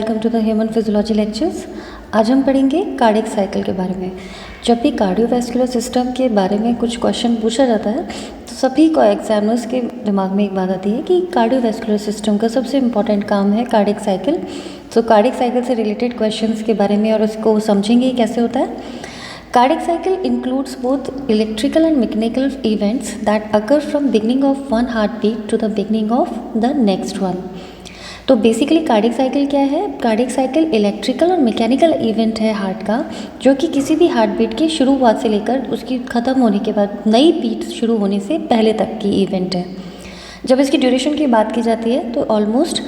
Welcome to the human physiology lectures. आज हम पढ़ेंगे कार्डियक साइकिल के बारे में। जब भी कार्डियोवैस्कुलर सिस्टम के बारे में कुछ क्वेश्चन पूछा जाता है तो सभी को एग्जामिनर्स के दिमाग में एक बात आती है कि कार्डियोवैस्कुलर सिस्टम का सबसे इम्पॉर्टेंट काम है कार्डियक साइकिल। सो कार्डियक साइकिल से रिलेटेड क्वेश्चंस के बारे में और उसको समझेंगे कैसे होता है। Cardiac cycle includes both electrical and mechanical events that occur from beginning of one heartbeat to the beginning of the next one. तो बेसिकली कार्डियक साइकिल क्या है? कार्डियक साइकिल इलेक्ट्रिकल और मैकेनिकल इवेंट है हार्ट का, जो कि किसी भी हार्ट बीट की शुरुआत से लेकर उसकी ख़त्म होने के बाद नई बीट शुरू होने से पहले तक की इवेंट है। जब इसकी ड्यूरेशन की बात की जाती है तो ऑलमोस्ट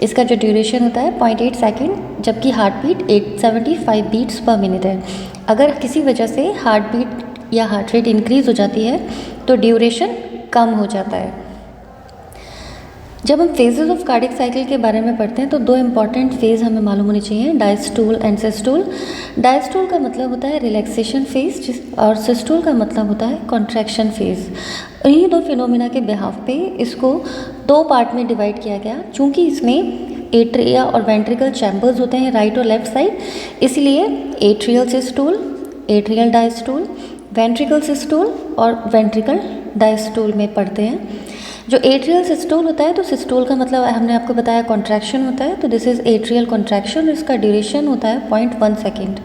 इसका जो ड्यूरेशन होता है 0.8 सेकेंड, जबकि heart beat 875 beats per minute है। अगर किसी वजह से हार्ट बीट या हार्ट रेट इंक्रीज़ हो जाती है तो ड्यूरेशन कम हो जाता है। जब हम फेजेस ऑफ कार्डियक साइकिल के बारे में पढ़ते हैं तो दो इंपॉर्टेंट फेज़ हमें मालूम होने चाहिए, डायस्टोल एंड सिस्टोल। डायस्टोल का मतलब होता है रिलैक्सेशन फेज और सिस्टोल का मतलब होता है कॉन्ट्रैक्शन फेज। इन्हीं दो फिनोमिना के बिहाफ पे इसको दो पार्ट में डिवाइड किया गया। चूँकि इसमें एट्रिया और वेंट्रिकल चैम्बर्स होते हैं राइट और लेफ्ट साइड, इसलिए atrial systole, atrial diastole, ventricle systole और वेंट्रिकल डायस्टोल में पढ़ते हैं। जो एट्रियल सिस्टोल होता है तो सिस्टोल का मतलब हमने आपको बताया कॉन्ट्रैक्शन होता है, तो दिस इज़ एट्रियल कॉन्ट्रैक्शन, इसका ड्यूरेशन होता है 0.1 सेकेंड।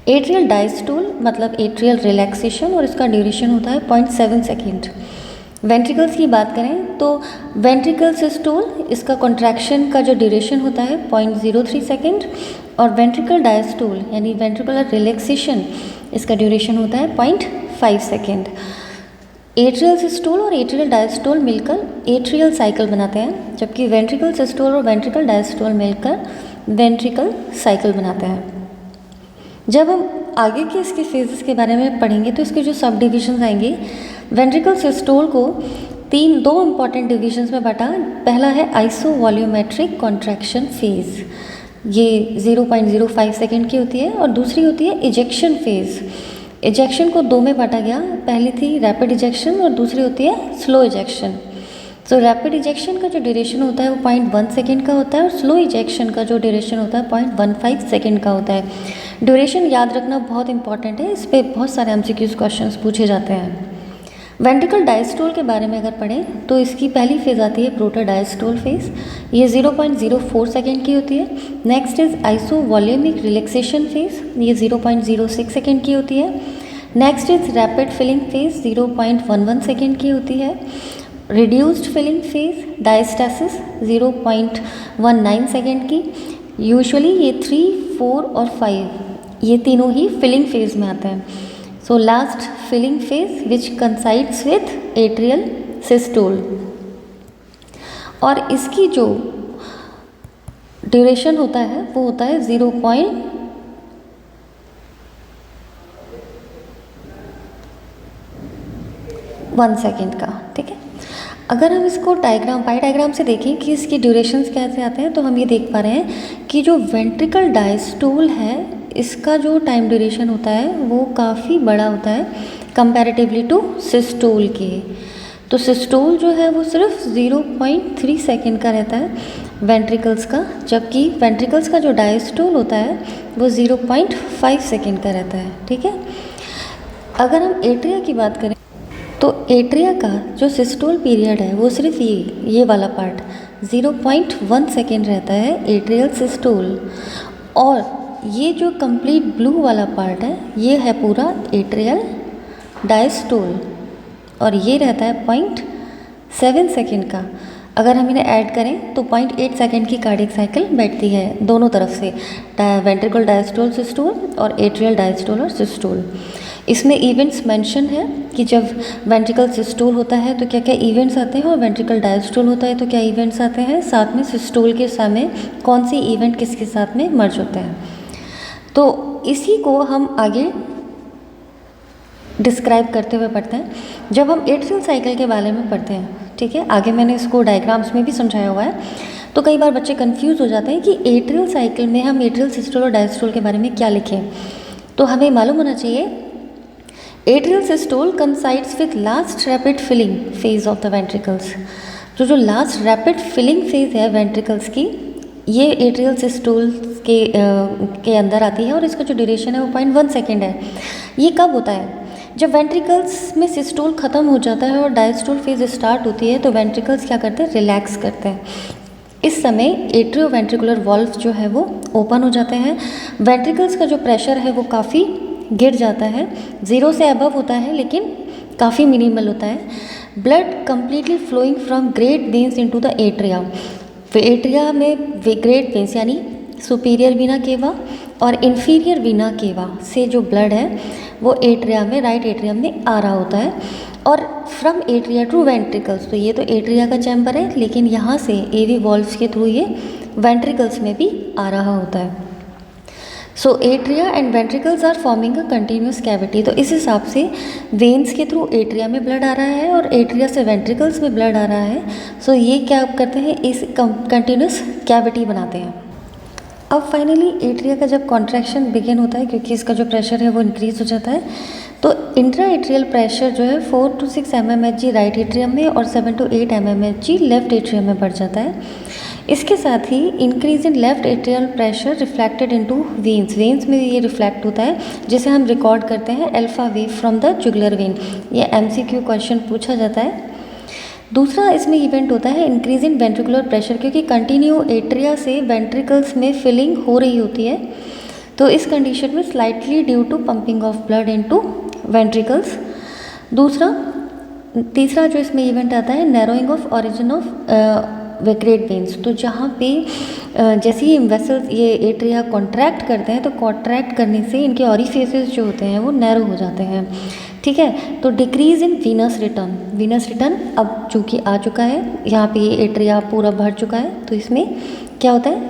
एट्रियल डायस्टोल मतलब एट्रियल रिलैक्सेशन और इसका ड्यूरेशन होता है 0.7 सेकेंड। वेंट्रिकल्स की बात करें तो वेंट्रिकल सिस्टोल इसका कॉन्ट्रैक्शन का जो ड्यूरेशन होता है 0.03 सेकेंड और वेंट्रिकल डायस्टोल यानी वेंट्रिकुलर रिलैक्सेशन इसका ड्यूरेशन होता है 0.5 सेकेंड। एट्रियल सिस्टोल और एट्रियल डायस्टोल मिलकर एट्रियल साइकिल बनाते हैं, जबकि वेंट्रिकल सिस्टोल और वेंट्रिकल डायस्टोल मिलकर वेंट्रिकल साइकिल बनाते हैं। जब हम आगे के इसके फेजेस के बारे में पढ़ेंगे तो इसके जो सब डिविजन्स आएंगे, वेंट्रिकल सिस्टोल को दो इंपॉर्टेंट डिविजन्स में बांटा। पहला है आइसोवॉल्यूमेट्रिक कॉन्ट्रैक्शन फेज, ये 0.05 सेकेंड की होती है, और दूसरी होती है इजेक्शन फेज। इजेक्शन को दो में बांटा गया, पहली थी रैपिड इजेक्शन और दूसरी होती है स्लो इजेक्शन। सो रैपिड इजेक्शन का जो ड्यूरेशन होता है वो 0.1 सेकेंड का होता है और स्लो इजेक्शन का जो ड्यूरेशन होता है 0.15 सेकेंड का होता है। ड्यूरेशन याद रखना बहुत इंपॉर्टेंट है, इस पर बहुत सारे एमसीक्यूज क्वेश्चंस पूछे जाते हैं। वेंट्रिकल डायस्टोल के बारे में अगर पढ़ें तो इसकी पहली फेज़ आती है प्रोटर डायस्टोल फेज, ये 0.04 सेकेंड की होती है। Next is isovolumic relaxation phase, ये 0.06 सेकेंड की होती है। Next is rapid filling phase, 0.11 second की होती है। Reduced filling phase diastasis 0.19 second की। यूजुअली ये 3, 4 और 5 ये तीनों ही फिलिंग फेज में आते हैं। So last filling phase which coincides with atrial systole, और इसकी जो ड्यूरेशन होता है वो होता है 0.1 सेकेंड का। ठीक है, अगर हम इसको पाई डायग्राम से देखें कि इसकी ड्यूरेशंस कैसे आते हैं तो हम ये देख पा रहे हैं कि जो वेंट्रिकल डायस्टोल है इसका जो टाइम ड्यूरेशन होता है वो काफ़ी बड़ा होता है कंपैरेटिवली टू सिस्टोल के। तो सिस्टोल जो है वो सिर्फ 0.3 सेकेंड का रहता है वेंट्रिकल्स का, जबकि वेंट्रिकल्स का जो डायस्टोल होता है वो 0.5 सेकेंड का रहता है। ठीक है, अगर हम एट्रिया की बात करें तो एट्रिया का जो सिस्टोल पीरियड है वो सिर्फ ये वाला पार्ट 0.1 सेकेंड रहता है एट्रियल सिस्टोल, और ये जो कंप्लीट ब्लू वाला पार्ट है ये है पूरा एट्रियल डायस्टोल और ये रहता है 0.7 सेकेंड का। अगर हम इन्हें ऐड करें तो 0.8 सेकेंड की कार्डियक साइकिल बैठती है दोनों तरफ से, वेंट्रिकल डायस्टोल सिस्टोल और एट्रियल डायस्टोल और सिस्टोल। इसमें इवेंट्स मेंशन है कि जब वेंट्रिकल सिस्टोल होता है तो क्या क्या इवेंट्स आते हैं और वेंट्रिकल डायस्टोल होता है तो क्या इवेंट्स आते हैं, साथ में सिस्टोल के समय कौन सी इवेंट किसके साथ में मर्ज होते हैं। तो इसी को हम आगे डिस्क्राइब करते हुए पढ़ते हैं जब हम एट्रियल साइकिल के बारे में पढ़ते हैं। ठीक है, आगे मैंने इसको डायग्राम्स में भी समझाया हुआ है। तो कई बार बच्चे कंफ्यूज हो जाते हैं कि एट्रियल साइकिल में हम एट्रियल सिस्टोल और डायस्टोल के बारे में क्या लिखें। तो हमें मालूम होना चाहिए atrial systole coincides with last rapid filling phase of the ventricles. जो लास्ट रैपिड फिलिंग फेज है वेंट्रिकल्स की ये एट्रियल सिस्टोल के अंदर आती है और इसका जो ड्यूरेशन है वो 0.1 सेकेंड है। ये कब होता है? जब वेंट्रिकल्स में सिस्टोल ख़त्म हो जाता है और डायस्टोल फेज स्टार्ट होती है तो वेंट्रिकल्स क्या करते हैं? रिलैक्स करते हैं। इस समय एट्रियोवेंट्रिकुलर वॉल्व जो है वो ओपन हो जाते हैं। वेंट्रिकल्स का जो प्रेशर है वो काफ़ी गिर जाता है, 0 से अबव होता है लेकिन काफ़ी मिनिमल होता है। Blood completely flowing from great veins into the atria. Atria में ग्रेट वेन्स यानी सुपीरियर वीना केवा और इन्फीरियर वीना केवा से जो ब्लड है वो एट्रिया में, राइट एट्रियम में आ रहा होता है। और फ्रॉम एट्रिया टू वेंट्रिकल्स, तो ये तो एट्रिया का चैम्बर है लेकिन यहाँ से एवी वॉल्व्स के थ्रू ये वेंट्रिकल्स में भी आ रहा होता है। So atria and ventricles are forming a continuous cavity. तो इस हिसाब से वेन्स के थ्रू एट्रिया में ब्लड आ रहा है और एट्रिया से वेंट्रिकल्स में ब्लड आ रहा है। सो ये क्या करते हैं? इस कंटिन्यूस कैविटी बनाते हैं। अब फाइनली एट्रिया का जब कॉन्ट्रैक्शन बिगिन होता है, क्योंकि इसका जो प्रेशर है वो इंक्रीज हो जाता है, तो इंट्रा एट्रियल प्रेशर जो है 4 to 6 mmHg राइट एट्रियम में और 7 to 8 mmHg लेफ्ट एट्रियम में बढ़ जाता है। इसके साथ ही increase in left atrial pressure reflected into veins, veins में ये रिफ्लेक्ट होता है जिसे हम रिकॉर्ड करते हैं alpha wave from the jugular vein. ये MCQ क्वेश्चन पूछा जाता है। दूसरा इसमें इवेंट होता है इंक्रीज इन वेंट्रिकुलर प्रेशर, क्योंकि कंटिन्यू एट्रिया से वेंट्रिकल्स में फिलिंग हो रही होती है, तो इस कंडीशन में slightly due to pumping of blood into ventricles. तीसरा जो इसमें इवेंट आता है narrowing of origin of great veins. तो जहाँ पे जैसे ही वेसल्स ये एट्रिया कॉन्ट्रैक्ट करते हैं तो कॉन्ट्रैक्ट करने से इनके ऑरिफिसेस जो होते हैं वो नैरो हो जाते हैं, ठीक है। तो decrease in venous return, venous return अब चूँकि आ चुका है, यहाँ पे ये एट्रिया पूरा भर चुका है, तो इसमें क्या होता है?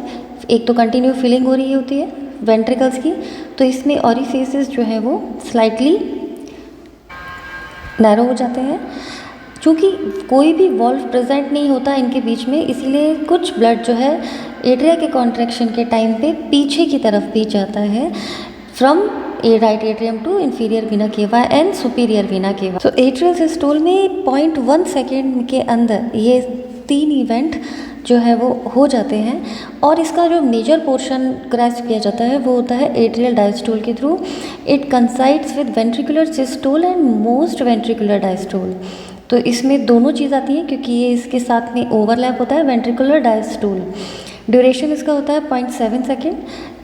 एक तो कंटिन्यू फिलिंग हो रही होती है वेंट्रिकल्स की, तो इसमें ऑरिफिसेस जो है वो स्लाइटली नैरो हो जाते हैं। चूँकि कोई भी वॉल्व प्रेजेंट नहीं होता इनके बीच में, इसीलिए कुछ ब्लड जो है एट्रिया के कॉन्ट्रैक्शन के टाइम पे पीछे की तरफ भी जाता है, from right atrium to inferior vena cava and superior vena केवा। तो एट्रियल सिस्टोल में 0.1 सेकेंड के अंदर ये 3 इवेंट जो है वो हो जाते हैं और इसका जो मेजर पोर्शन ग्रास्प किया जाता है वो होता है एट्रियल डायस्टोल के through. It coincides with ventricular systole and most ventricular diastole. तो इसमें दोनों चीज़ आती है क्योंकि ये इसके साथ में ओवरलैप होता है वेंट्रिकुलर डायस्टोल। ड्यूरेशन इसका होता है 0.7 सेकेंड।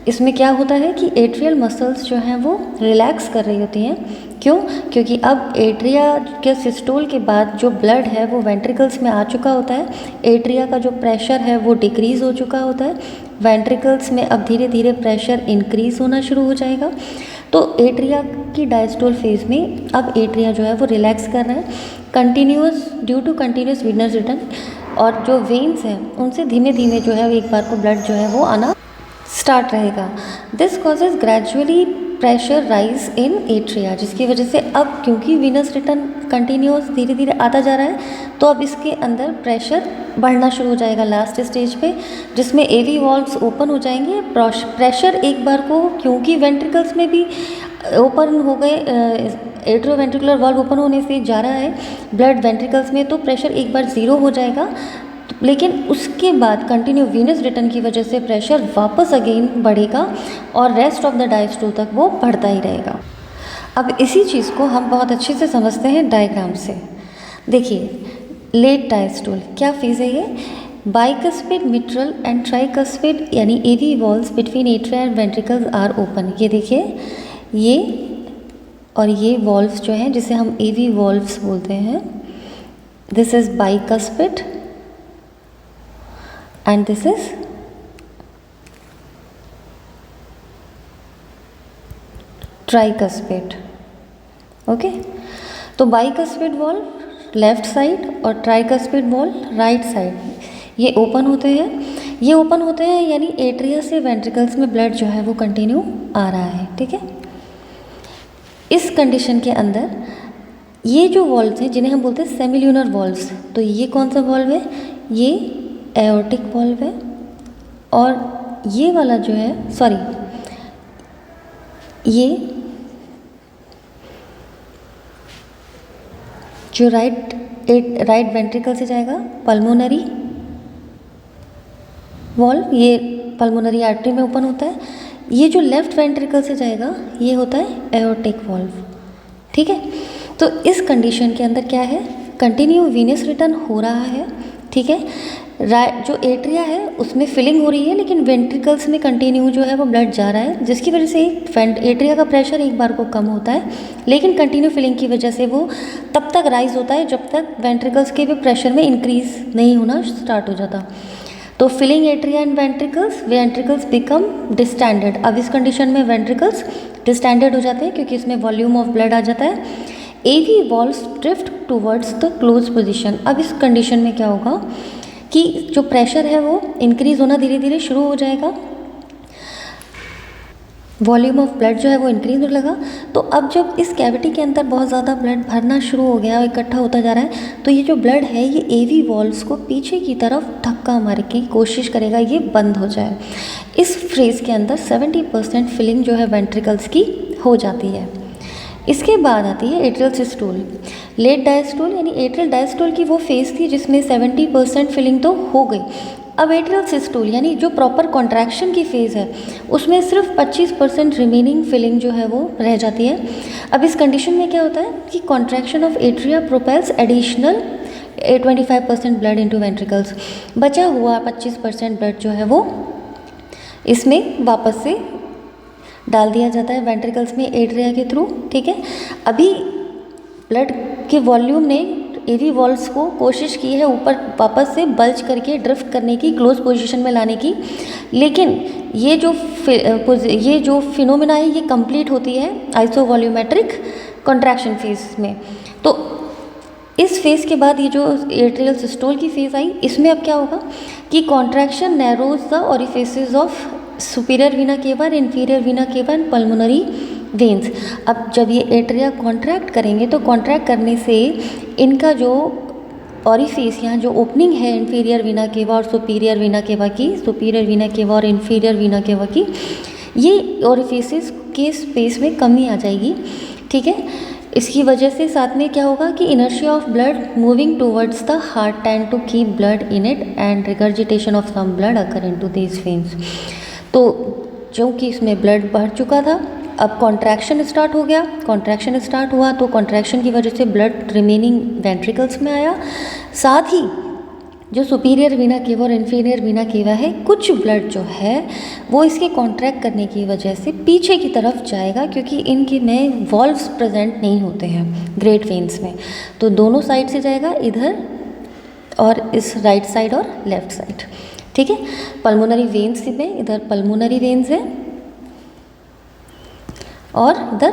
इसमें क्या होता है कि एट्रियल मसल्स जो हैं वो रिलैक्स कर रही होती हैं। क्यों? क्योंकि अब एट्रिया के सिस्टोल के बाद जो ब्लड है वो वेंट्रिकल्स में आ चुका होता है, एट्रिया का जो प्रेशर है वो डिक्रीज़ हो चुका होता है, वेंट्रिकल्स में अब धीरे धीरे प्रेशर इंक्रीज़ होना शुरू हो जाएगा। तो एट्रिया की डायस्टोल फेज में अब एट्रिया जो है वो रिलैक्स कर रहा है continuous due to continuous venous return, और जो वेन्स हैं उनसे धीमे धीमे जो है एक बार को ब्लड जो है वो आना स्टार्ट रहेगा। This causes gradually pressure rise in atria, जिसकी वजह से अब क्योंकि वीनस रिटर्न कंटिन्यूस धीरे धीरे आता जा रहा है तो अब इसके अंदर प्रेशर बढ़ना शुरू हो जाएगा लास्ट स्टेज पे, जिसमें एवी वॉल्व्स ओपन हो जाएंगे। प्रेशर एक बार को क्योंकि वेंट्रिकल्स में भी ओपन हो गए, एट्रियोवेंट्रिकुलर वॉल्व ओपन होने से जा रहा है ब्लड वेंट्रिकल्स में, तो प्रेशर एक बार 0 हो जाएगा। लेकिन उसके बाद कंटिन्यू वीनस रिटर्न की वजह से प्रेशर वापस अगेन बढ़ेगा और रेस्ट ऑफ द डायस्टोल तक वो बढ़ता ही रहेगा। अब इसी चीज़ को हम बहुत अच्छे से समझते हैं डायग्राम से। देखिए लेट डायस्टोल क्या फेज है? ये बाइकस्पिड मिट्रल एंड ट्राइकस्पिड यानी AV valves between atria and ventricles are open. ये देखिए ये और ये वॉल्व्स जो हैं जिसे हम एवी वॉल्व्स बोलते हैं, this is bicuspid and this is tricuspid। Okay, तो बाइकस्पिड वॉल्व लेफ्ट साइड और ट्राइकस्पिड वॉल्व राइट साइड ये ओपन होते हैं। ये ओपन होते हैं यानी एट्रिया से वेंट्रिकल्स में ब्लड जो है वो कंटिन्यू आ रहा है, ठीक है। इस कंडीशन के अंदर ये जो वॉल्व्स हैं जिन्हें हम बोलते हैं सेमिल्यूनर वॉल्व्स, तो ये कौन सा वॉल्व है? ये एओर्टिक वॉल्व है, और ये वाला जो है सॉरी ये जो राइट वेंट्रिकल से जाएगा पल्मोनरी वॉल्व ये पल्मोनरी आर्टरी में ओपन होता है। ये जो लेफ्ट वेंट्रिकल से जाएगा ये होता है एओर्टिक वॉल्व, ठीक है। तो इस कंडीशन के अंदर क्या है, कंटिन्यू वीनस रिटर्न हो रहा है, ठीक है। जो एट्रिया है उसमें फिलिंग हो रही है, लेकिन वेंट्रिकल्स में कंटिन्यू जो है वो ब्लड जा रहा है, जिसकी वजह से एट्रिया का प्रेशर एक बार को कम होता है, लेकिन कंटिन्यू फिलिंग की वजह से वो तब तक राइज होता है जब तक वेंट्रिकल्स के भी प्रेशर में इंक्रीज नहीं होना स्टार्ट हो जाता। तो filling atria and ventricles become distended. अब इस कंडीशन में वेंट्रिकल्स डिस्टैंडेड हो जाते हैं क्योंकि इसमें वॉल्यूम ऑफ ब्लड आ जाता है। AV valves drift towards the close position. अब इस कंडीशन में क्या होगा कि जो प्रेशर है वो इंक्रीज होना धीरे धीरे शुरू हो जाएगा, वॉल्यूम ऑफ ब्लड जो है वो इंक्रीज होने लगा। तो अब जब इस कैविटी के अंदर बहुत ज़्यादा ब्लड भरना शुरू हो गया, इकट्ठा होता जा रहा है, तो ये जो ब्लड है ये एवी वॉल्व्स को पीछे की तरफ धक्का मार के कोशिश करेगा ये बंद हो जाए। इस फ्रेज के अंदर 70% फिलिंग जो है वेंट्रिकल्स की हो जाती है। इसके बाद आती है एट्रियल सिस्टोल, लेट डायस्टोल, यानी एट्रियल डायस्टोल की वो फेज थी जिसमें 70% फिलिंग तो हो गई। अब एट्रियल सिस्टोल यानी जो प्रॉपर कॉन्ट्रैक्शन की फेज़ है उसमें सिर्फ 25% रिमेनिंग फिलिंग जो है वो रह जाती है। अब इस कंडीशन में क्या होता है कि contraction of atria propels additional 25% blood into ventricles. बचा हुआ 25% ब्लड जो है वो इसमें वापस से डाल दिया जाता है वेंट्रिकल्स में एट्रिया के थ्रू, ठीक है। अभी ब्लड के वॉल्यूम ने एवी वॉल्व्स को कोशिश की है ऊपर वापस से बल्ज करके ड्रिफ्ट करने की, क्लोज पोजीशन में लाने की, लेकिन ये जो फिनोमिना है ये कंप्लीट होती है आइसोवॉल्यूमेट्रिक कॉन्ट्रैक्शन फेज में। तो इस फेज़ के बाद ये जो एट्रियल सिस्टोल की फेज़ आई, इसमें अब क्या होगा कि contraction narrows the orifices of superior vena cava, inferior Veena cava and pulmonary veins. अब जब ये एट्रिया कॉन्ट्रैक्ट करेंगे तो कॉन्ट्रैक्ट करने से इनका जो ऑरिफिस यहाँ जो ओपनिंग है इन्फीरियर वीना केवा और सुपीरियर वीना केवा की, सुपीरियर वीना केवा और इन्फीरियर वीना केवा की, ये ऑरिफिसेस के स्पेस में कमी आ जाएगी, ठीक है। इसकी वजह से साथ में क्या होगा कि inertia of blood moving towards the heart tend to keep blood in it and regurgitation of some blood occur into these veins. तो क्योंकि इसमें ब्लड बढ़ चुका था, अब कॉन्ट्रैक्शन स्टार्ट हो गया, कॉन्ट्रैक्शन स्टार्ट हुआ तो कॉन्ट्रैक्शन की वजह से ब्लड रिमेनिंग वेंट्रिकल्स में आया, साथ ही जो सुपीरियर वीना केवा और इन्फीरियर वीना केवा है, कुछ ब्लड जो है वो इसके कॉन्ट्रैक्ट करने की वजह से पीछे की तरफ जाएगा क्योंकि इनके में वॉल्व्स प्रेजेंट नहीं होते हैं ग्रेट वेन्स में। तो दोनों साइड से जाएगा, इधर और इस राइट साइड और लेफ्ट साइड, ठीक है। पल्मोनरी वेन्स में इधर पल्मोनरी वेन्स है और इधर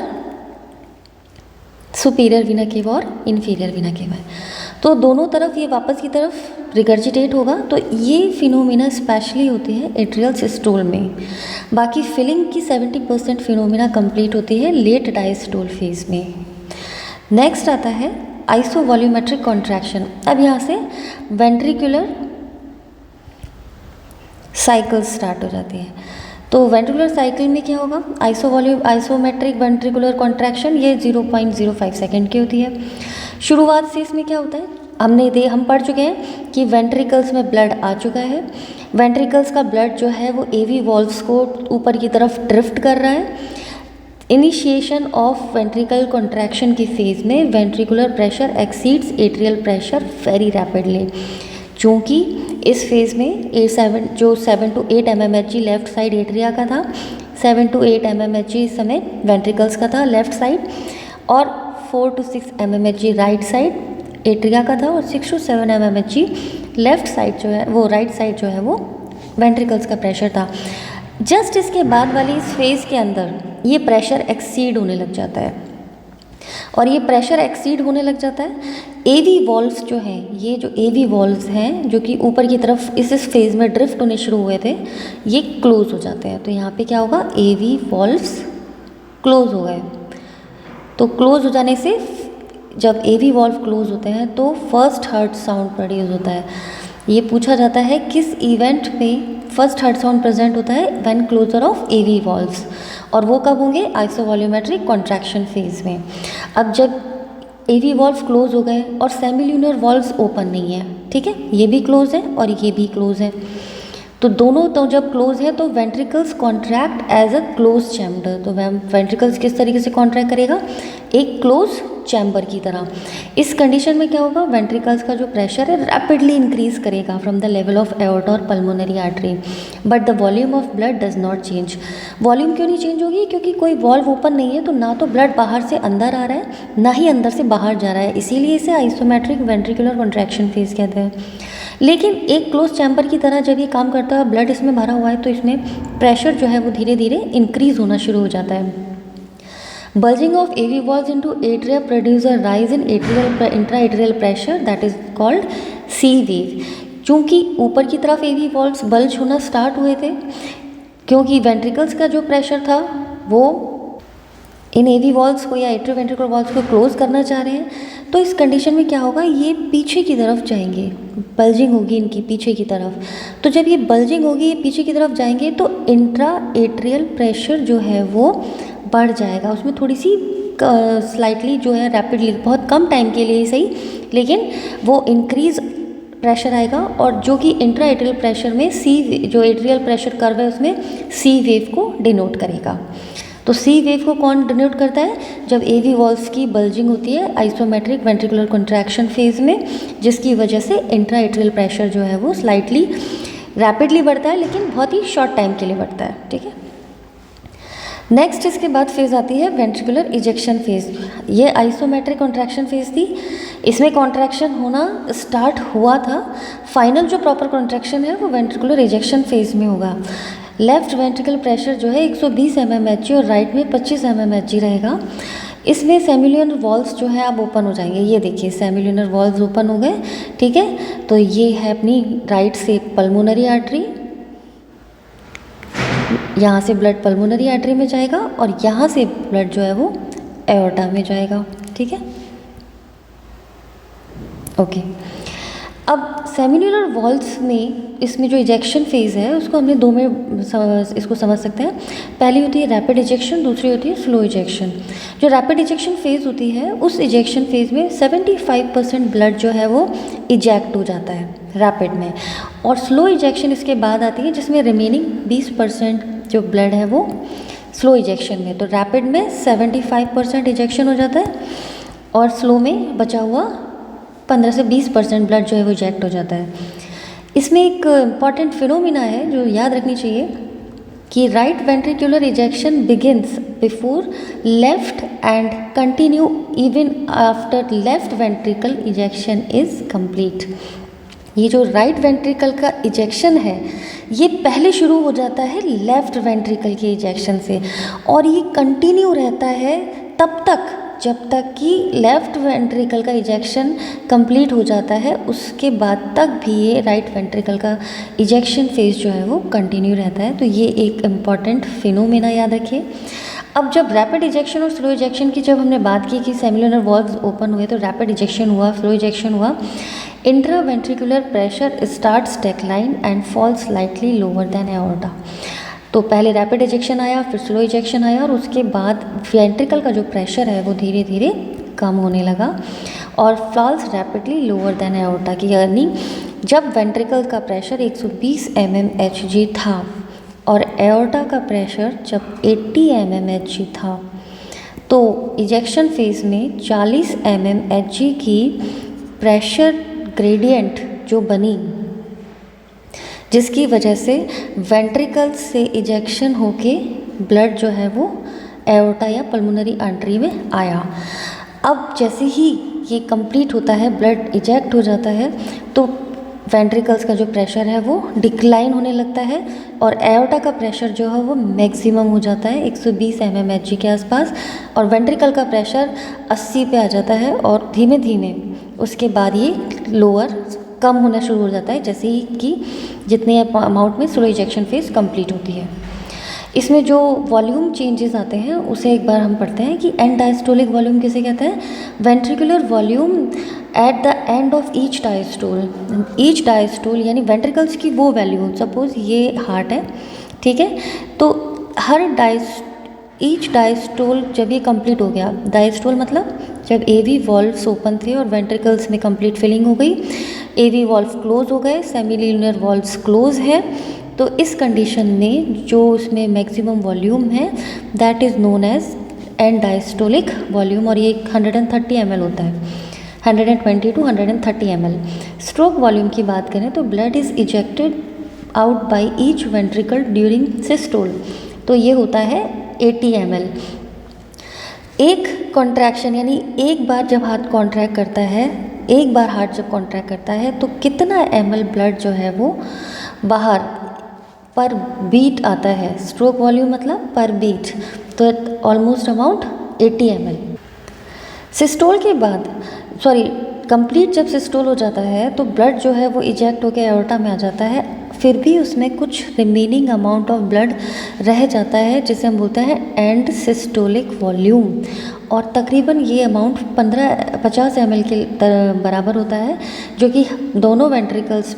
सुपीरियर वीना केवा और इन्फीरियर वीना केवा है। तो दोनों तरफ ये वापस की तरफ रिगर्जिटेट होगा। तो ये फिनोमिना स्पेशली होती है एट्रियल सिस्टोल में। बाकी फिलिंग की 70% फिनोमिना कंप्लीट होती है लेट डायस्टोल फेज में। नेक्स्ट आता है आइसोवॉल्यूमेट्रिक कॉन्ट्रैक्शन। अब यहाँ से वेंट्रिकुलर साइकिल स्टार्ट हो जाती है। तो वेंट्रिकुलर साइकिल में क्या होगा, आइसोमेट्रिक वेंट्रिकुलर कॉन्ट्रैक्शन ये 0.05 सेकेंड की होती है। शुरुआत से इसमें क्या होता है, हम पढ़ चुके हैं कि वेंट्रिकल्स में ब्लड आ चुका है। वेंट्रिकल्स का ब्लड जो है वो एवी वॉल्व्स को ऊपर की तरफ ड्रिफ्ट कर रहा है। इनिशिएशन ऑफ वेंट्रिकल कॉन्ट्रैक्शन की फेज में ventricular pressure exceeds atrial pressure very rapidly. चूँकि इस फेज़ में 7 to 8 mmHg left side atria का था, 7 to 8 mmHg इस समय वेंट्रिकल्स का था लेफ्ट साइड, और 4 to 6 mmHg right side atria का था, और 6 to 7 mmHg लेफ्ट साइड जो है वो राइट साइड जो है वो वेंट्रिकल्स का प्रेशर था। जस्ट इसके बाद वाली इस फेज़ के अंदर ये प्रेशर एक्सीड होने लग जाता है, और ये प्रेशर एक्सीड होने लग जाता है। एवी वॉल्व्स जो हैं, ये जो एवी वॉल्व्स हैं जो कि ऊपर की तरफ इस फेज़ में ड्रिफ्ट होने शुरू हुए थे, ये क्लोज हो जाते हैं। तो यहाँ पे क्या होगा, एवी वॉल्व्स क्लोज हो गए। तो क्लोज हो जाने से जब एवी वॉल्व क्लोज होते हैं तो फर्स्ट हार्ट साउंड प्रोड्यूस होता है। ये पूछा जाता है किस इवेंट में फर्स्ट हार्ट साउंड प्रेजेंट होता है, when closure of AV valves, और वो कब होंगे, आइसोवॉल्यूमेट्रिक कॉन्ट्रैक्शन फेज में। अब जब एवी वॉल्व क्लोज हो गए और सेमिल्यूनर वॉल्व्स ओपन नहीं है, ठीक है, ये भी क्लोज है और ये भी क्लोज है, तो दोनों तो जब क्लोज है तो ventricles contract as a close chamber. तो वेंट्रिकल्स किस तरीके से कॉन्ट्रैक्ट करेगा, एक क्लोज चैम्बर की तरह। इस कंडीशन में क्या होगा, वेंट्रिकल्स का जो प्रेशर है रैपिडली इंक्रीज करेगा from the level of aorta और pulmonary artery, but the volume of blood does not change. Volume क्यों नहीं चेंज होगी, क्योंकि कोई वॉल्व ओपन नहीं है, तो ना तो ब्लड बाहर से अंदर आ रहा है ना ही अंदर से बाहर जा रहा है, इसीलिए इसे आइसोमेट्रिक वेंट्रिकुलर कॉन्ट्रैक्शन फेज कहते हैं। लेकिन एक क्लोज चैम्बर की तरह जब ये काम करता है, ब्लड इसमें भरा हुआ है, तो इसमें प्रेशर जो है वो धीरे धीरे इंक्रीज होना शुरू हो जाता है। Bulging of AV valves into atria produce a rise in intra-atrial pressure that is called C wave। चूँकि ऊपर की तरफ AV valves बल्ज होना स्टार्ट हुए थे, क्योंकि वेंट्रिकल्स का जो प्रेशर था वो इन AV valves को या एट्रियोवेंट्रिकुलर valves को क्लोज करना चाह रहे हैं, तो इस कंडीशन में क्या होगा, ये पीछे की तरफ जाएंगे, बल्जिंग होगी इनकी पीछे की तरफ। तो जब ये बल्जिंग होगी, ये पीछे की तरफ जाएंगे, तो इंट्रा एट्रियल प्रेशर जो है वो बढ़ जाएगा, उसमें थोड़ी सी स्लाइटली जो है रैपिडली, बहुत कम टाइम के लिए ही सही, लेकिन वो इंक्रीज प्रेशर आएगा, और जो कि इंट्रा एट्रियल प्रेशर में जो एट्रियल प्रेशर कर्व है उसमें सी वेव को डिनोट करेगा। तो सी वेव को कौन डिनोट करता है, जब एवी वॉल्व्स की बल्जिंग होती है आइसोमेट्रिक वेंट्रिकुलर कॉन्ट्रैक्शन फेज में, जिसकी वजह से इंट्रा एट्रियल प्रेशर जो है वो स्लाइटली रैपिडली बढ़ता है, लेकिन बहुत ही शॉर्ट टाइम के लिए बढ़ता है। ठीक है, नेक्स्ट इसके बाद फेज़ आती है वेंट्रिकुलर इजेक्शन फेज़। ये आइसोमेट्रिक कॉन्ट्रैक्शन फेज़ थी, इसमें कॉन्ट्रैक्शन होना स्टार्ट हुआ था। फाइनल जो प्रॉपर कॉन्ट्रैक्शन है वो वेंट्रिकुलर इजेक्शन फेज़ में होगा। लेफ्ट वेंट्रिकल प्रेशर जो है 120 mmHg और राइट में 25 mmHg रहेगा। इसमें सेमिल्यूनर वॉल्व्स जो है अब ओपन हो जाएंगे। ये देखिए सेमिल्यूनर वॉल्व्स ओपन हो गए। ठीक है, तो ये है अपनी राइट से पल्मोनरी आर्टरी, यहाँ से ब्लड पल्मोनरी आर्टरी में जाएगा और यहाँ से ब्लड जो है वो एओर्टा में जाएगा। ठीक है, ओके। अब सेमिल्यूनर वॉल्व्स में इसमें जो इजेक्शन फेज़ है उसको हमने दो में इसको समझ सकते हैं। पहली होती है रैपिड इजेक्शन, दूसरी होती है स्लो इजेक्शन। जो रैपिड इजेक्शन फेज़ होती है उस इजेक्शन फेज़ में 75% ब्लड जो है वो इजेक्ट हो जाता है रैपिड में, और स्लो इजेक्शन इसके बाद आती है जिसमें रिमेनिंग 20% जो ब्लड है वो स्लो इजेक्शन में। तो रैपिड में 75% इजेक्शन हो जाता है और स्लो में बचा हुआ 15 से 20% ब्लड जो है वो इजेक्ट हो जाता है। इसमें एक इम्पॉर्टेंट फिनोमिना है जो याद रखनी चाहिए कि right ventricular ejection begins before left and continue even after left ventricle ejection is complete. ये जो राइट वेंट्रिकल का इजेक्शन है ये पहले शुरू हो जाता है लेफ्ट वेंट्रिकल के इजेक्शन से, और ये कंटिन्यू रहता है तब तक जब तक कि लेफ़्ट वेंट्रिकल का इजेक्शन कंप्लीट हो जाता है, उसके बाद तक भी ये राइट वेंट्रिकल का इजेक्शन फेज़ जो है वो कंटिन्यू रहता है। तो ये एक इम्पॉर्टेंट फिनोमेना याद रखिए। अब जब रैपिड इजेक्शन और स्लो इजेक्शन की जब हमने बात की कि सेमिल्यूनर वॉल्व्स ओपन हुए तो रैपिड इजेक्शन हुआ, स्लो इजेक्शन हुआ, intra ventricular pressure starts decline and falls slightly lower than aorta. तो पहले रैपिड इजेक्शन आया, फिर स्लो इजेक्शन आया, और उसके बाद वेंट्रिकल का जो प्रेशर है वो धीरे धीरे कम होने लगा और falls rapidly lower than aorta की। यानी जब वेंट्रिकल का प्रेशर 120 mmHg था और एओर्टा का प्रेशर जब 80 mmHg था, तो इजेक्शन फेज़ में 40 mmHg की प्रेशर ग्रेडियंट जो बनी, जिसकी वजह से वेंट्रिकल से इजेक्शन होके ब्लड जो है वो एओर्टा या पल्मोनरी आर्टरी में आया। अब जैसे ही ये कंप्लीट होता है, ब्लड इजेक्ट हो जाता है, तो वेंट्रिकल्स का जो प्रेशर है वो डिक्लाइन होने लगता है और एओर्टा का प्रेशर जो है वो मैक्सिमम हो जाता है 120 mmHg के आसपास, और वेंट्रिकल का प्रेशर 80 पे आ जाता है और धीमे धीमे उसके बाद ये लोअर कम होना शुरू हो जाता है जैसे ही कि जितने अमाउंट में स्लो इजेक्शन फेज़ कंप्लीट होती है। इसमें जो वॉल्यूम चेंजेस आते हैं उसे एक बार हम पढ़ते हैं कि एंड डायस्टोलिक वॉल्यूम किसे कहते हैं। Ventricular volume at the end of each diastole. Each diastole यानी वेंट्रिकल्स की वो वैल्यू, सपोज ये हार्ट है, ठीक है, तो हर ईच डायस्टोल जब ये कंप्लीट हो गया, डायस्टोल मतलब जब एवी वॉल्व्स ओपन थे और वेंट्रिकल्स में कंप्लीट फिलिंग हो गई, एवी वॉल्व क्लोज हो गए, सेमिल्यूनर वॉल्व्स क्लोज है, तो इस कंडीशन में जो उसमें मैक्सिमम वॉल्यूम है that is known as end diastolic volume, और ये 130 ml होता है, 120 to 130 ml। स्ट्रोक वॉल्यूम की बात करें तो blood is ejected out by each ventricle during systole, तो ये होता है 80 ml। एक कॉन्ट्रैक्शन यानी एक बार जब हार्ट कॉन्ट्रैक्ट करता है, एक बार हार्ट जब कॉन्ट्रैक्ट करता है तो कितना ml ब्लड जो है वो बाहर पर बीट आता है। स्ट्रोक वॉल्यूम मतलब पर बीट, तो ऑलमोस्ट अमाउंट 80 ml। सिस्टोल के बाद कंप्लीट जब सिस्टोल हो जाता है तो ब्लड जो है वो इजेक्ट होकर एओर्टा में आ जाता है, फिर भी उसमें कुछ रिमेनिंग अमाउंट ऑफ ब्लड रह जाता है जिसे हम बोलते हैं एंड सिस्टोलिक वॉल्यूम, और तकरीबन ये अमाउंट 50 ml के बराबर होता है, जो कि दोनों ventricles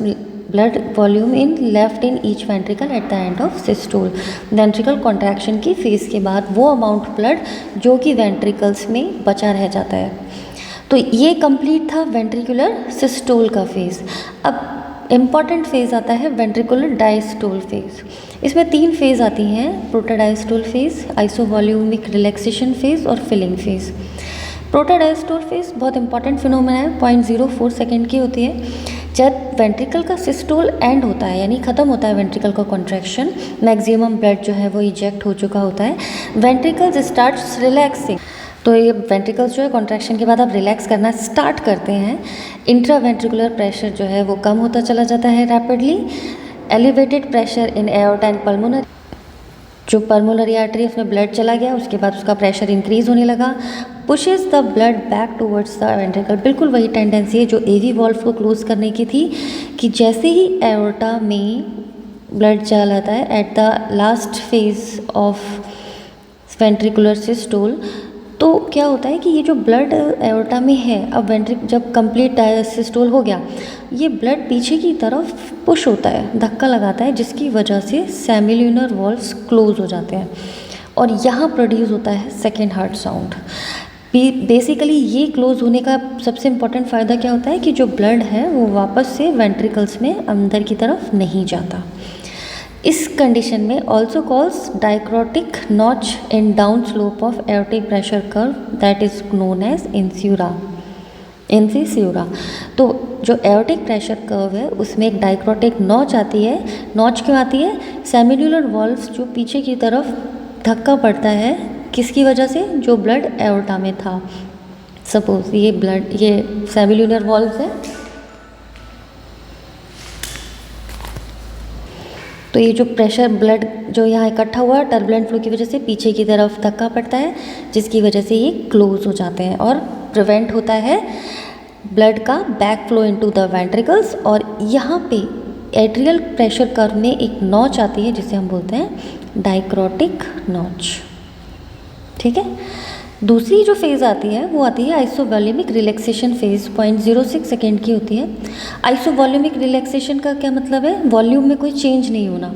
blood volume in left in each ventricle eight the end of systole. Ventricle contraction की फेज़ के बाद वो अमाउंट ब्लड जो कि वेंट्रिकल्स में बचा रह जाता है। तो ये कंप्लीट था वेंट्रिकुलर सिस्टोल का फेज़। अब इम्पॉर्टेंट फेज़ आता है वेंट्रिकुलर डायस्टोल फेज़। इसमें 3 फेज़ आती हैं, प्रोटोडायस्टोल फेज़, आइसोवॉल्यूमिक रिलैक्सेशन फेज़ और फिलिंग फेज़। प्रोटोडायस्टोल फेज़ बहुत इंपॉर्टेंट फिनोमेना है, 0.04 सेकेंड की होती है। जब वेंट्रिकल का सिस्टोल एंड होता है यानी ख़त्म होता है वेंट्रिकल का कॉन्ट्रैक्शन, मैक्सिमम ब्लड जो है वो इजेक्ट हो चुका होता है, वेंट्रिकल्स स्टार्ट्स रिलैक्सिंग। तो ये वेंट्रिकल्स जो है कॉन्ट्रैक्शन के बाद आप रिलैक्स करना स्टार्ट करते हैं, इंट्रा वेंट्रिकुलर प्रेशर जो है वो कम होता चला जाता है rapidly. Elevated pressure in aorta and pulmonary, जो पल्मोनरी आर्टरी उसमें ब्लड चला गया उसके बाद उसका प्रेशर इंक्रीज होने लगा, pushes the blood back towards the ventricle. बिल्कुल वही टेंडेंसी है जो एवी वॉल्व को क्लोज करने की थी, कि जैसे ही एओर्टा में ब्लड चला जाता है at the last phase of ventricular systole, तो क्या होता है कि ये जो ब्लड एओर्टा में है, अब जब कंप्लीट सिस्टोल हो गया, ये ब्लड पीछे की तरफ पुश होता है, धक्का लगाता है, जिसकी वजह से सेमिल्यूनर वॉल्व्स क्लोज हो जाते हैं और यहाँ प्रोड्यूस होता है सेकेंड हार्ट साउंड। बेसिकली ये क्लोज होने का सबसे इम्पॉर्टेंट फ़ायदा क्या होता है कि जो ब्लड है वो वापस से वेंट्रिकल्स में अंदर की तरफ नहीं जाता। इस कंडीशन में also calls dicrotic notch in down slope of aortic pressure curve that is known as incisura. तो जो एओर्टिक प्रेशर कर्व है उसमें एक डायक्रोटिक नॉच आती है। नॉच क्यों आती है? सेमिल्यूलर वॉल्व्स जो पीछे की तरफ धक्का पड़ता है, किसकी वजह से? जो ब्लड एओर्टा में था। सपोज ये सेमिल्यूलर वॉल्व्स है, तो ये जो प्रेशर ब्लड जो यहाँ इकट्ठा हुआ टर्बुलेंट फ्लो की वजह से पीछे की तरफ धक्का पड़ता है, जिसकी वजह से ये क्लोज हो जाते हैं और प्रिवेंट होता है ब्लड का back flow into the ventricles. और यहाँ पे एट्रियल प्रेशर कर्व में एक नॉच आती है जिसे हम बोलते हैं डायक्रोटिक नॉच। ठीक है। दूसरी जो फेज़ आती है वो आती है आइसोवॉल्यूमिक रिलैक्सेशन फेज़, 0.06 सेकेंड की होती है। आइसोवॉल्यूमिक रिलैक्सेशन का क्या मतलब है? वॉल्यूम में कोई चेंज नहीं होना।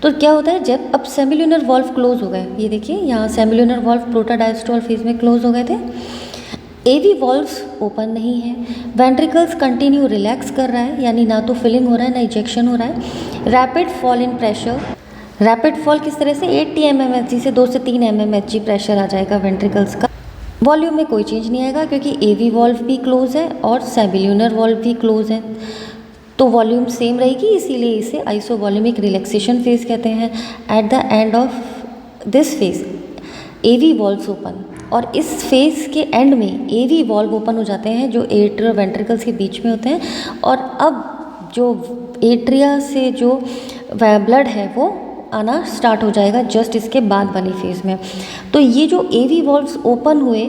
तो क्या होता है, जब अब सेमिल्यूनर वॉल्व क्लोज हो गए, ये देखिए यहाँ सेमिल्यूनर वॉल्व प्रोटोडायस्टोल फेज़ में क्लोज हो गए थे, एवी वॉल्व्स ओपन नहीं है, वेंट्रिकल्स कंटिन्यू रिलैक्स कर रहा है, यानी ना तो फिलिंग हो रहा है ना इजेक्शन हो रहा है। Rapid fall in pressure, rapid fall किस तरह से? 80 mmHg से 2 से 3 mmHg प्रेशर आ जाएगा वेंट्रिकल्स का। वॉल्यूम में कोई चेंज नहीं आएगा क्योंकि एवी वॉल्व भी क्लोज है और सेमिल्यूनर वॉल्व भी क्लोज है, तो वॉल्यूम सेम रहेगी, इसीलिए इसे आइसोवॉल्यूमिक रिलैक्सेशन फेज़ कहते हैं। At the end of this phase AV valves open, और इस फेज़ के एंड में एवी वॉल्व ओपन हो जाते हैं जो एट्रिया वेंट्रिकल्स के बीच में होते हैं, और अब जो एट्रिया से जो ब्लड है वो आना स्टार्ट हो जाएगा जस्ट इसके बाद वाली फेज़ में। तो ये जो एवी वॉल्व्स ओपन हुए,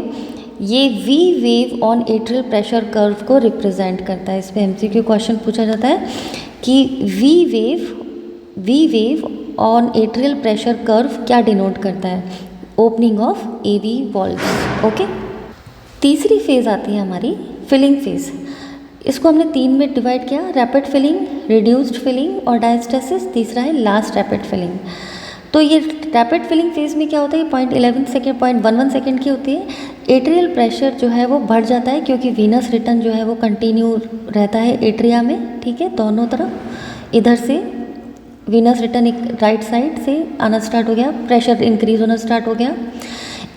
ये V wave on atrial pressure curve को रिप्रेजेंट करता है। इस पर एमसीक्यू क्वेश्चन पूछा जाता है कि V wave on atrial pressure curve क्या डिनोट करता है? Opening of AV valves. Okay. तीसरी फेज़ आती है हमारी फिलिंग फेज़। इसको हमने 3 में डिवाइड किया, रैपिड फिलिंग, रिड्यूस्ड फिलिंग और डायस्टेसिस। तीसरा है लास्ट रैपिड फिलिंग। तो ये रैपिड फिलिंग फेज़ में क्या होता है? 0.11 सेकेंड की होती है। एट्रियल प्रेशर जो है वो बढ़ जाता है क्योंकि वीनस रिटर्न जो है वो कंटिन्यू रहता है एट्रिया में। ठीक है, दोनों तरफ, इधर से वीनस रिटर्न एक राइट साइड से आना स्टार्ट हो गया, प्रेशर इंक्रीज होना स्टार्ट हो गया,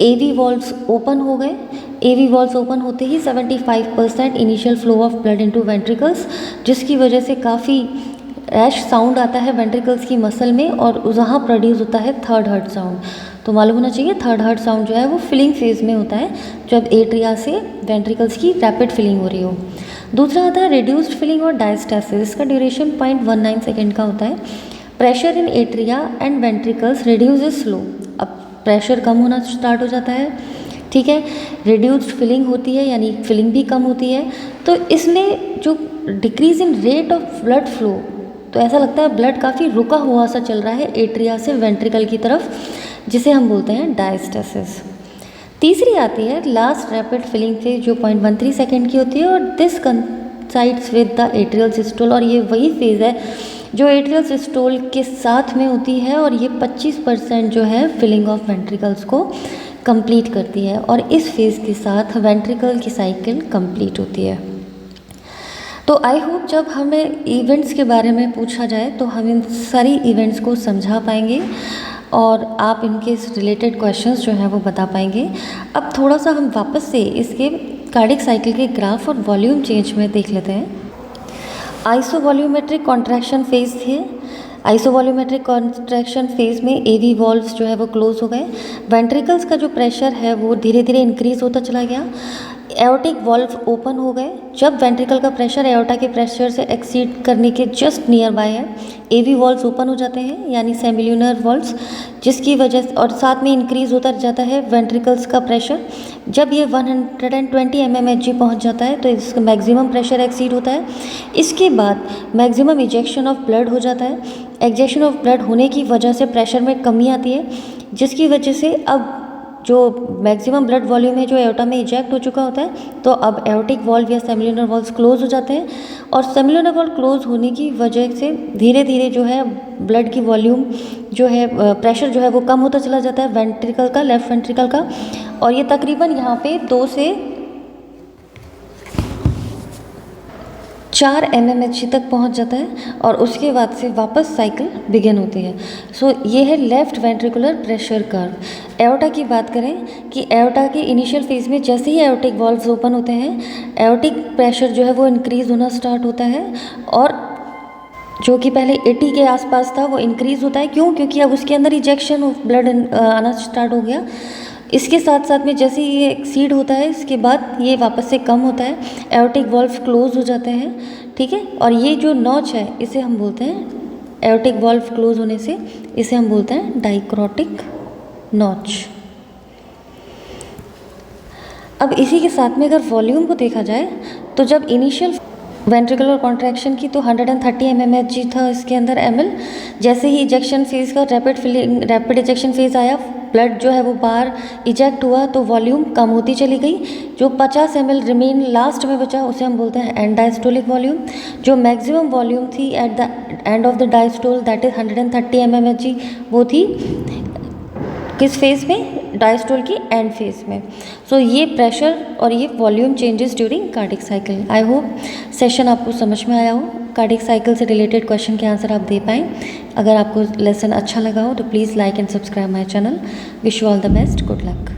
एवी वॉल्व्स ओपन हो गए। एवी वॉल्व्स ओपन होते ही 75% initial flow of blood into ventricles, जिसकी वजह से काफ़ी रैश साउंड आता है वेंट्रिकल्स की मसल में और वहाँ प्रोड्यूस होता है थर्ड हार्ट साउंड। तो मालूम होना चाहिए थर्ड हार्ट साउंड जो है वो फिलिंग फेज में होता है, जब एट्रिया से वेंट्रिकल्स की रैपिड फिलिंग हो रही हो। दूसरा आता है रिड्यूस्ड फिलिंग और डायस्टेसिस। इसका ड्यूरेशन 0.19 सेकेंड का होता है। Pressure in atria and ventricles reduces slow. अब प्रेशर कम होना स्टार्ट हो जाता है, ठीक है, रिड्यूस्ड फिलिंग होती है यानी फिलिंग भी कम होती है। तो इसमें जो decrease in rate of blood flow, तो ऐसा लगता है ब्लड काफ़ी रुका हुआ सा चल रहा है एट्रिया से वेंट्रिकल की तरफ, जिसे हम बोलते हैं डायस्टेसिस। तीसरी आती है लास्ट रैपिड फिलिंग फेज जो 0.13 सेकेंड की होती है और this coincides with the atrial systole. और ये वही फेज़ है जो एट्रियल सिस्टोल के साथ में होती है और ये 25% जो है फिलिंग ऑफ वेंट्रिकल्स को कंप्लीट करती है और इस फेज़ के साथ वेंट्रिकल की साइकिल कंप्लीट होती है। तो आई होप जब हमें इवेंट्स के बारे में पूछा जाए तो हम इन सारी इवेंट्स को समझा पाएंगे और आप इनके रिलेटेड क्वेश्चंस जो हैं वो बता पाएंगे। अब थोड़ा सा हम वापस से इसके कार्डिक साइकिल के ग्राफ और वॉल्यूम चेंज में देख लेते हैं। आइसोवॉल्यूमेट्रिक कॉन्ट्रैक्शन फेज थे। आइसोवॉल्यूमेट्रिक कॉन्ट्रैक्शन फेज में एवी वॉल्व्स जो है वो क्लोज हो गए। वेंट्रिकल्स का जो प्रेशर है वो धीरे धीरे इंक्रीज होता चला गया। एओर्टिक वॉल्व ओपन हो गए। जब वेंट्रिकल का प्रेशर एओर्टा के प्रेशर से एक्सीड करने के जस्ट नियर बाय है, एवी वॉल्व्स ओपन हो जाते हैं यानी सेमिल्यूनर वॉल्व्स, जिसकी वजह से और साथ में इंक्रीज होता जाता है वेंट्रिकल्स का प्रेशर। जब ये 120 mmHg पहुंच जाता है तो इसका मैक्सिमम प्रेशर एक्सीड होता है। इसके बाद मैक्सिमम इजेक्शन ऑफ ब्लड हो जाता है। एग्जेक्शन ऑफ ब्लड होने की वजह से प्रेशर में कमी आती है, जिसकी वजह से अब जो मैक्सिमम ब्लड वॉल्यूम है जो एओर्टा में इजेक्ट हो चुका होता है, तो अब एओर्टिक वॉल्व या सेमिल्यूनर वॉल्व्स क्लोज हो जाते हैं और सेमिल्यूनर वॉल्व क्लोज होने की वजह से धीरे धीरे जो है ब्लड की वॉल्यूम जो है प्रेशर जो है वो कम होता चला जाता है वेंट्रिकल का, लेफ्ट वेंट्रिकल का, और ये तकरीबन यहाँ पे 2 से 4 mmHg तक पहुंच जाता है और उसके बाद से वापस साइकिल बिगिन होती है। सो ये है left ventricular pressure curve. Aorta की बात करें कि एओर्टा के इनिशियल फेज में जैसे ही एओर्टिक वॉल्व्स ओपन होते हैं, एओर्टिक प्रेशर जो है वो इंक्रीज होना स्टार्ट होता है और जो कि पहले 80 के आसपास था वो इंक्रीज होता है। क्यों? क्योंकि अब उसके अंदर इजेक्शन ऑफ ब्लड आना स्टार्ट हो गया। इसके साथ साथ में जैसे ही ये एक्सीड होता है, इसके बाद ये वापस से कम होता है, एओर्टिक वॉल्व क्लोज हो जाते हैं, ठीक है। और ये जो नॉच है इसे हम बोलते हैं, एओर्टिक वॉल्व क्लोज होने से इसे हम बोलते हैं डाइक्रोटिक नॉच। अब इसी के साथ में अगर वॉल्यूम को देखा जाए तो जब इनिशियल वेंट्रिकुलर कॉन्ट्रैक्शन की तो 130 mmHg था इसके अंदर ml। जैसे ही इजेक्शन फेज का रैपिड इजेक्शन फेज आया, ब्लड जो है वो बाहर इजेक्ट हुआ तो वॉल्यूम कम होती चली गई। जो 50 ml रिमेन लास्ट में बचा उसे हम बोलते हैं एंड डायस्टोलिक वॉल्यूम। जो मैक्सिमम वॉल्यूम थी eight the end of the diastole that is 130 mmHg, वो थी किस फेज में? डायस्टोल की एंड फेज में। सो ये प्रेशर और ये volume changes during cardiac cycle. I hope session आपको समझ में आया हो, कार्डिक साइकिल से रिलेटेड क्वेश्चन के आंसर आप दे पाएँ। अगर आपको लेसन अच्छा लगा हो तो please like and subscribe my channel. Wish you all the best, good luck.